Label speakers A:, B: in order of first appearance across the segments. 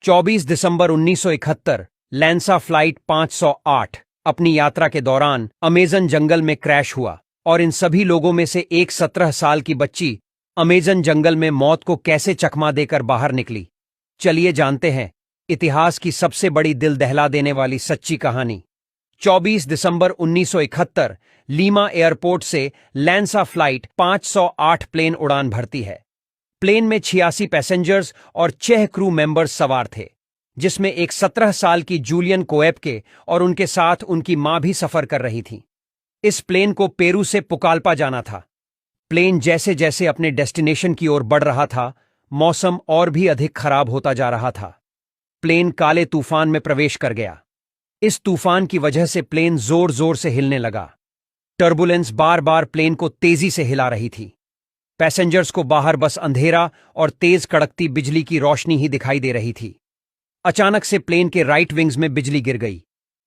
A: 24 दिसंबर 1971 लैंसा flight 508 अपनी यात्रा के दौरान अमेजन जंगल में क्रैश हुआ और इन सभी लोगों में से एक 17 साल की बच्ची अमेजन जंगल में मौत को कैसे चकमा देकर बाहर निकली। चलिए जानते हैं इतिहास की सबसे बड़ी दिल दहला देने वाली सच्ची कहानी। 24 दिसंबर 1971 लीमा एयरपोर्ट से लैंसा फ्लाइट 508 प्लेन उड़ान भरती है। प्लेन में 86 पैसेंजर्स और 6 क्रू मेंबर्स सवार थे, जिसमें एक 17 साल की जूलियन कोएप्के और उनके साथ उनकी मां भी सफर कर रही थी। इस प्लेन को पेरू से पुकाल्पा जाना था। प्लेन जैसे जैसे अपने डेस्टिनेशन की ओर बढ़ रहा था, मौसम और भी अधिक खराब होता जा रहा था। प्लेन काले तूफान में प्रवेश कर गया। इस तूफान की वजह से प्लेन जोर जोर से हिलने लगा। टर्बुलेंस बार बार प्लेन को तेजी से हिला रही थी। पैसेंजर्स को बाहर बस अंधेरा और तेज कड़कती बिजली की रोशनी ही दिखाई दे रही थी। अचानक से प्लेन के राइट विंग्स में बिजली गिर गई,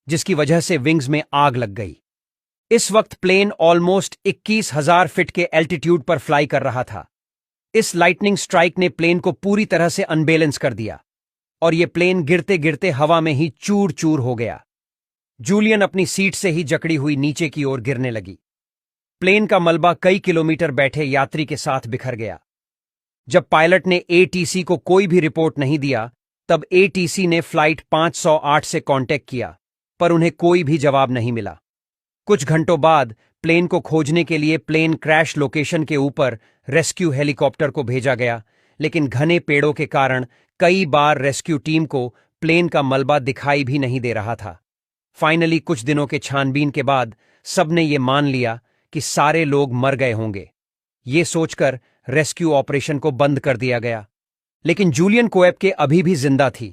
A: जिसकी वजह से विंग्स में आग लग गई। इस वक्त प्लेन ऑलमोस्ट 21,000 फीट के एल्टीट्यूड पर फ्लाई कर रहा था। इस लाइटनिंग स्ट्राइक ने प्लेन को पूरी तरह से अनबैलेंस कर दिया और यह प्लेन गिरते गिरते हवा में ही चूर चूर हो गया। जूलियन अपनी सीट से ही जकड़ी हुई नीचे की ओर गिरने लगी। प्लेन का मलबा कई किलोमीटर बैठे यात्री के साथ बिखर गया। जब पायलट ने एटीसी को कोई भी रिपोर्ट नहीं दिया, तब एटीसी ने फ्लाइट 508 से कांटेक्ट किया, पर उन्हें कोई भी जवाब नहीं मिला। कुछ घंटों बाद प्लेन को खोजने के लिए प्लेन क्रैश लोकेशन के ऊपर रेस्क्यू हेलीकॉप्टर को भेजा गया, लेकिन घने पेड़ों के कारण कई बार रेस्क्यू टीम को प्लेन का मलबा दिखाई भी नहीं दे रहा था। फाइनली कुछ दिनों के छानबीन के बाद सबने ये मान लिया कि सारे लोग मर गए होंगे। ये सोचकर रेस्क्यू ऑपरेशन को बंद कर दिया गया। लेकिन जूलियन कोएप्के अभी भी जिंदा थी।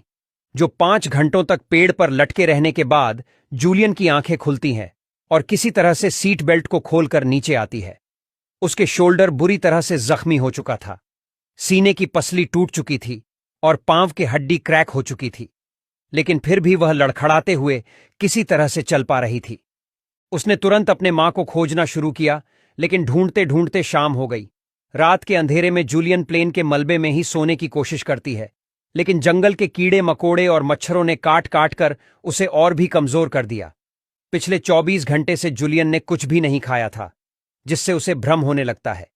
A: जो 5 घंटों तक पेड़ पर लटके रहने के बाद जूलियन की आंखें खुलती हैं और किसी तरह से सीट बेल्ट को खोलकर नीचे आती है। उसके शोल्डर बुरी तरह से जख्मी हो चुका था, सीने की पसली टूट चुकी थी और पांव की हड्डी क्रैक हो चुकी थी, लेकिन फिर भी वह लड़खड़ाते हुए किसी तरह से चल पा रही थी। उसने तुरंत अपने मां को खोजना शुरू किया, लेकिन ढूंढते ढूंढते शाम हो गई। रात के अंधेरे में जूलियन प्लेन के मलबे में ही सोने की कोशिश करती है, लेकिन जंगल के कीड़े मकोड़े और मच्छरों ने काट काट कर उसे और भी कमजोर कर दिया। पिछले 24 घंटे से जूलियन ने कुछ भी नहीं खाया था, जिससे उसे भ्रम होने लगता है।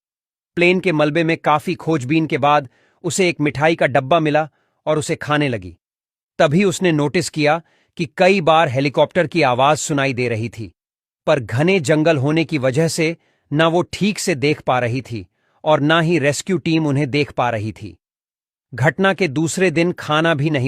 A: प्लेन के मलबे में काफी खोजबीन के बाद उसे एक मिठाई का डब्बा मिला और उसे खाने लगी। तभी उसने नोटिस किया कि कई बार हेलीकॉप्टर की आवाज सुनाई दे रही थी, पर घने जंगल होने की वजह से न वो ठीक से देख पा रही थी और न ही रेस्क्यू टीम उन्हें देख पा रही थी। घटना के दूसरे दिन खाना भी नहीं